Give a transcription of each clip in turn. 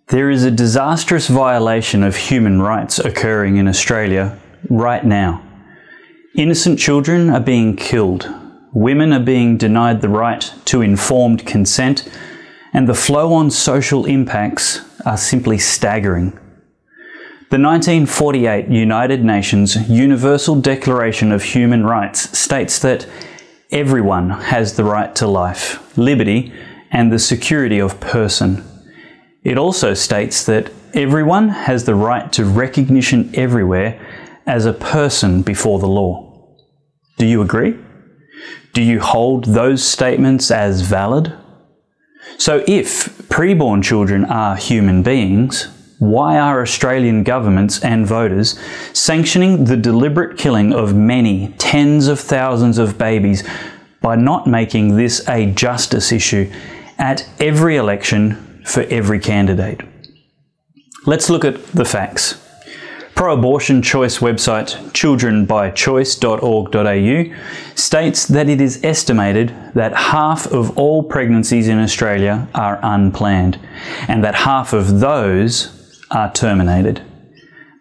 There is a disastrous violation of human rights occurring in Australia right now. Innocent children are being killed, women are being denied the right to informed consent, and the flow-on social impacts are simply staggering. The 1948 United Nations Universal Declaration of Human Rights states that everyone has the right to life, liberty, and the security of person. It also states that everyone has the right to recognition everywhere as a person before the law. Do you agree? Do you hold those statements as valid? So if preborn children are human beings, why are Australian governments and voters sanctioning the deliberate killing of many tens of thousands of babies by not making this a justice issue at every election for every candidate? Let's look at the facts. Pro-abortion choice website childrenbychoice.org.au states that it is estimated that half of all pregnancies in Australia are unplanned, and that half of those are terminated.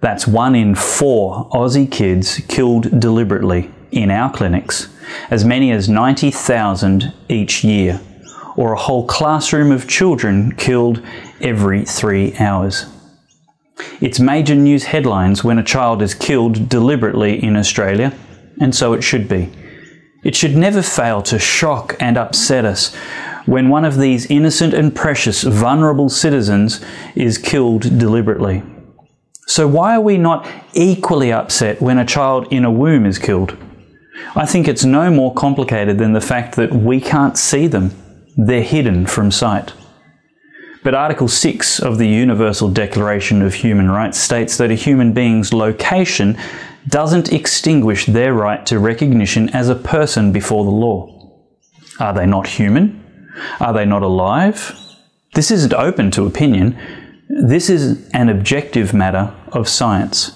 That's 1 in 4 Aussie kids killed deliberately in our clinics, as many as 90,000 each year, or a whole classroom of children killed every 3 hours. It's major news headlines when a child is killed deliberately in Australia, and so it should be. It should never fail to shock and upset us when one of these innocent and precious vulnerable citizens is killed deliberately. So why are we not equally upset when a child in a womb is killed? I think it's no more complicated than the fact that we can't see them. They're hidden from sight. But Article 6 of the Universal Declaration of Human Rights states that a human being's location doesn't extinguish their right to recognition as a person before the law. Are they not human? Are they not alive? This isn't open to opinion. This is an objective matter of science,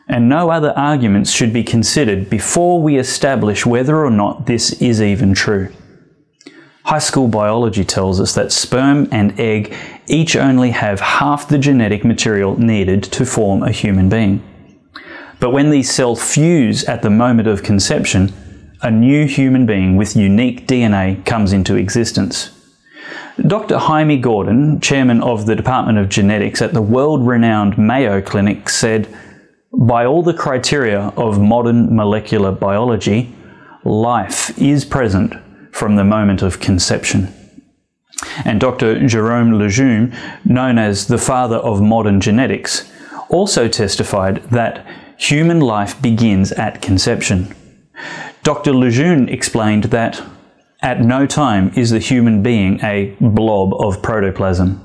and no other arguments should be considered before we establish whether or not this is even true. High school biology tells us that sperm and egg each only have half the genetic material needed to form a human being. But when these cells fuse at the moment of conception, a new human being with unique DNA comes into existence. Dr. Jaime Gordon, chairman of the Department of Genetics at the world-renowned Mayo Clinic, said, "By all the criteria of modern molecular biology, life is present from the moment of conception." And Dr. Jérôme Lejeune, known as the father of modern genetics, also testified that human life begins at conception. Dr. Lejeune explained that at no time is the human being a blob of protoplasm.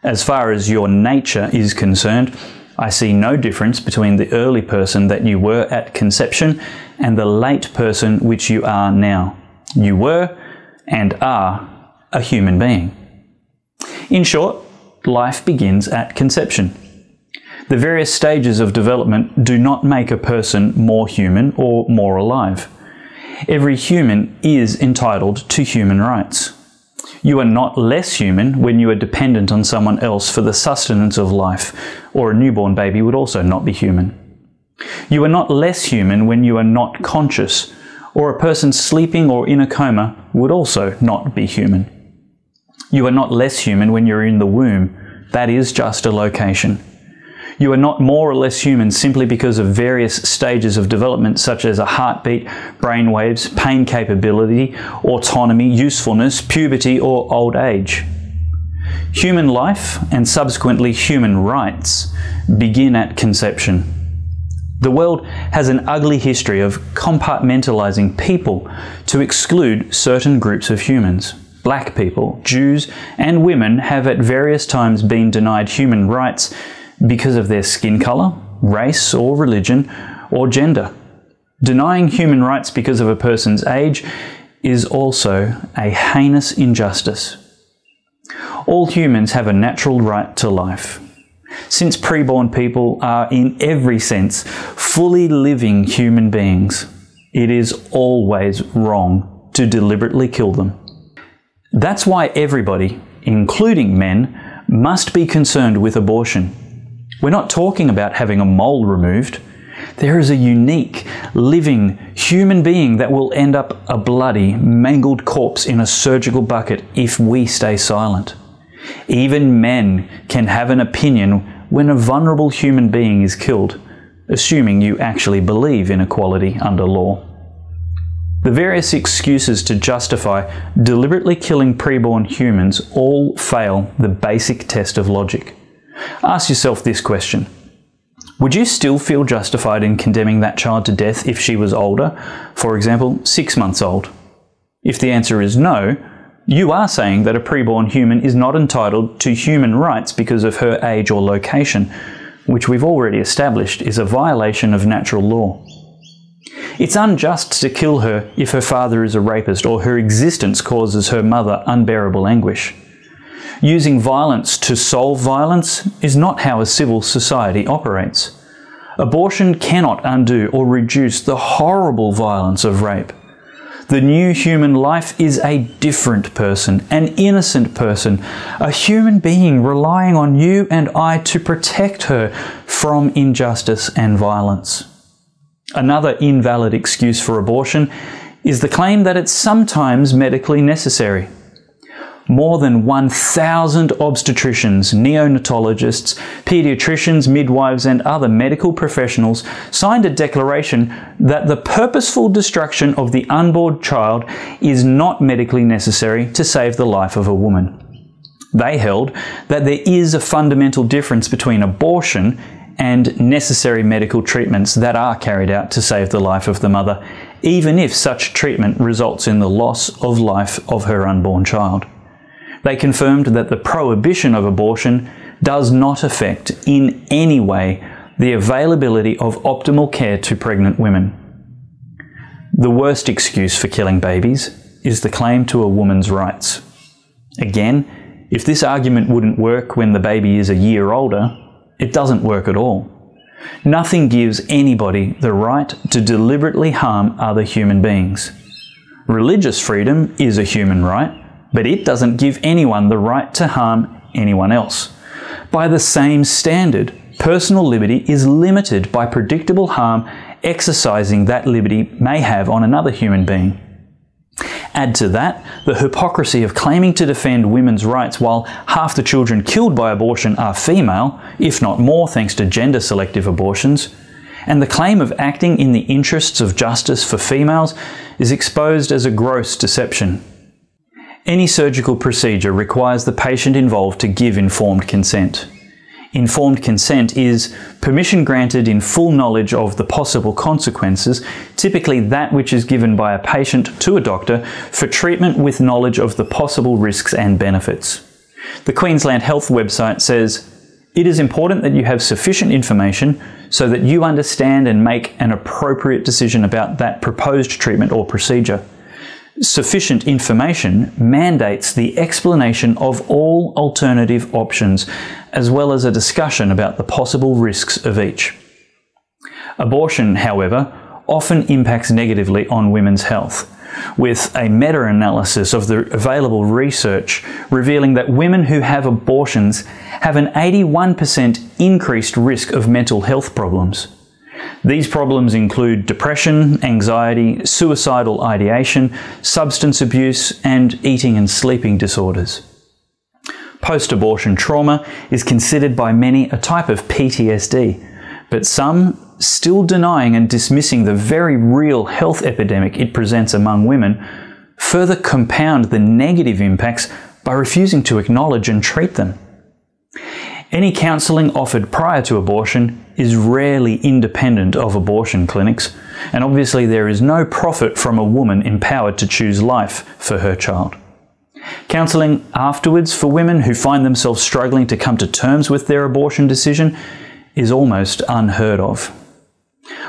As far as your nature is concerned, I see no difference between the early person that you were at conception and the late person which you are now. You were and are a human being. In short, life begins at conception. The various stages of development do not make a person more human or more alive. Every human is entitled to human rights. You are not less human when you are dependent on someone else for the sustenance of life, or a newborn baby would also not be human. You are not less human when you are not conscious, or a person sleeping or in a coma would also not be human. You are not less human when you're in the womb. That is just a location. You are not more or less human simply because of various stages of development such as a heartbeat, brainwaves, pain capability, autonomy, usefulness, puberty, or old age. Human life, and subsequently human rights, begin at conception. The world has an ugly history of compartmentalizing people to exclude certain groups of humans. Black people, Jews, and women have at various times been denied human rights because of their skin color, race or religion, or gender. Denying human rights because of a person's age is also a heinous injustice. All humans have a natural right to life. Since preborn people are in every sense fully living human beings, it is always wrong to deliberately kill them. That's why everybody, including men, must be concerned with abortion. We're not talking about having a mole removed. There is a unique, living human being that will end up a bloody, mangled corpse in a surgical bucket if we stay silent. Even men can have an opinion when a vulnerable human being is killed, assuming you actually believe in equality under law. The various excuses to justify deliberately killing preborn humans all fail the basic test of logic. Ask yourself this question. Would you still feel justified in condemning that child to death if she was older, for example, 6 months old? If the answer is no, you are saying that a preborn human is not entitled to human rights because of her age or location, which we've already established is a violation of natural law. It's unjust to kill her if her father is a rapist or her existence causes her mother unbearable anguish. Using violence to solve violence is not how a civil society operates. Abortion cannot undo or reduce the horrible violence of rape. The new human life is a different person, an innocent person, a human being relying on you and I to protect her from injustice and violence. Another invalid excuse for abortion is the claim that it's sometimes medically necessary. More than 1,000 obstetricians, neonatologists, paediatricians, midwives and other medical professionals signed a declaration that the purposeful destruction of the unborn child is not medically necessary to save the life of a woman. They held that there is a fundamental difference between abortion and necessary medical treatments that are carried out to save the life of the mother, even if such treatment results in the loss of life of her unborn child. They confirmed that the prohibition of abortion does not affect in any way the availability of optimal care to pregnant women. The worst excuse for killing babies is the claim to a woman's rights. Again, if this argument wouldn't work when the baby is a year older, it doesn't work at all. Nothing gives anybody the right to deliberately harm other human beings. Religious freedom is a human right, but it doesn't give anyone the right to harm anyone else. By the same standard, personal liberty is limited by predictable harm exercising that liberty may have on another human being. Add to that the hypocrisy of claiming to defend women's rights while half the children killed by abortion are female, if not more thanks to gender-selective abortions, and the claim of acting in the interests of justice for females is exposed as a gross deception. Any surgical procedure requires the patient involved to give informed consent. Informed consent is permission granted in full knowledge of the possible consequences, typically that which is given by a patient to a doctor for treatment with knowledge of the possible risks and benefits. The Queensland Health website says, "It is important that you have sufficient information so that you understand and make an appropriate decision about that proposed treatment or procedure. Sufficient information mandates the explanation of all alternative options, as well as a discussion about the possible risks of each." Abortion, however, often impacts negatively on women's health, with a meta-analysis of the available research revealing that women who have abortions have an 81% increased risk of mental health problems. These problems include depression, anxiety, suicidal ideation, substance abuse, and eating and sleeping disorders. Post-abortion trauma is considered by many a type of PTSD, but some still denying and dismissing the very real health epidemic it presents among women further compound the negative impacts by refusing to acknowledge and treat them. Any counselling offered prior to abortion is rarely independent of abortion clinics, and obviously there is no profit from a woman empowered to choose life for her child. Counselling afterwards for women who find themselves struggling to come to terms with their abortion decision is almost unheard of.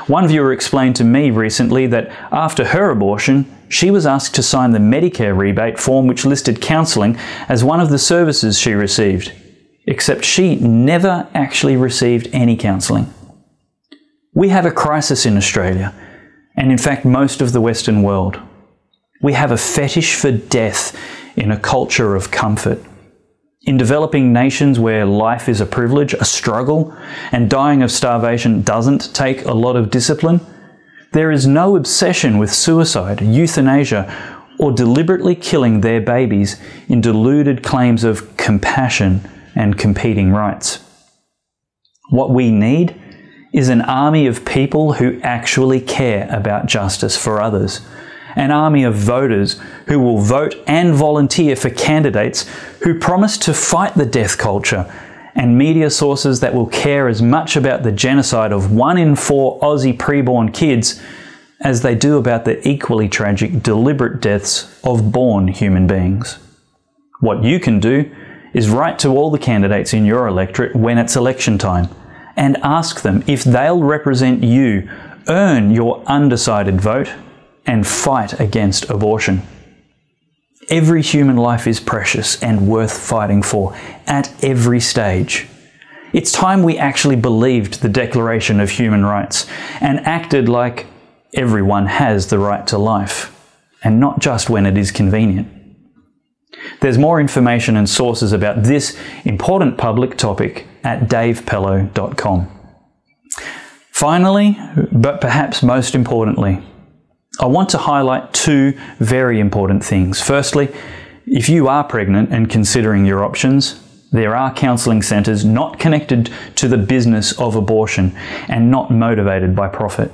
One viewer explained to me recently that after her abortion, she was asked to sign the Medicare rebate form which listed counselling as one of the services she received, except she never actually received any counselling. We have a crisis in Australia, and in fact most of the Western world. We have a fetish for death in a culture of comfort. In developing nations where life is a privilege, a struggle, and dying of starvation doesn't take a lot of discipline, there is no obsession with suicide, euthanasia, or deliberately killing their babies in deluded claims of compassion and competing rights. What we need is an army of people who actually care about justice for others. An army of voters who will vote and volunteer for candidates who promise to fight the death culture, and media sources that will care as much about the genocide of 1 in 4 Aussie preborn kids as they do about the equally tragic deliberate deaths of born human beings. What you can do is write to all the candidates in your electorate when it's election time and ask them if they'll represent you, earn your undecided vote, and fight against abortion. Every human life is precious and worth fighting for at every stage. It's time we actually believed the Declaration of Human Rights and acted like everyone has the right to life, and not just when it is convenient. There's more information and sources about this important public topic at davepellowe.com. Finally, but perhaps most importantly, I want to highlight 2 very important things. Firstly, if you are pregnant and considering your options, there are counselling centres not connected to the business of abortion and not motivated by profit.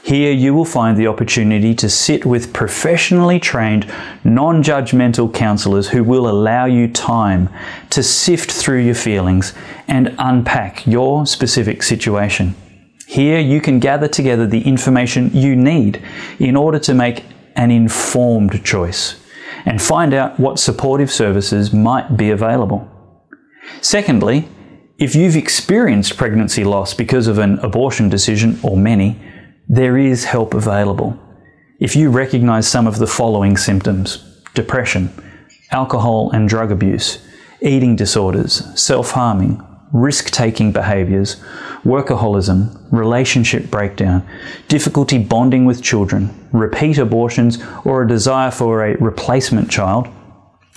Here you will find the opportunity to sit with professionally trained, non-judgmental counsellors who will allow you time to sift through your feelings and unpack your specific situation. Here you can gather together the information you need in order to make an informed choice and find out what supportive services might be available. Secondly, if you've experienced pregnancy loss because of an abortion decision or many, there is help available. If you recognise some of the following symptoms: depression, alcohol and drug abuse, eating disorders, self-harming, risk-taking behaviours, workaholism, relationship breakdown, difficulty bonding with children, repeat abortions or a desire for a replacement child,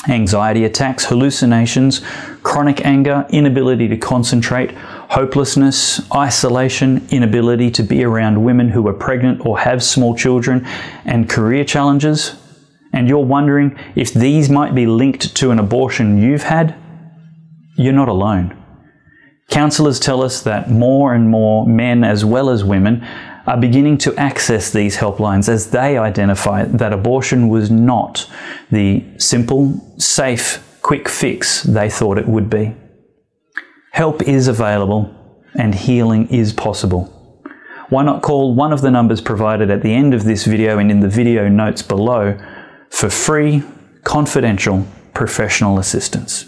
anxiety attacks, hallucinations, chronic anger, inability to concentrate, hopelessness, isolation, inability to be around women who are pregnant or have small children, and career challenges, and you're wondering if these might be linked to an abortion you've had, you're not alone. Counsellors tell us that more and more men as well as women are beginning to access these helplines as they identify that abortion was not the simple, safe, quick fix they thought it would be. Help is available and healing is possible. Why not call one of the numbers provided at the end of this video and in the video notes below for free, confidential, professional assistance.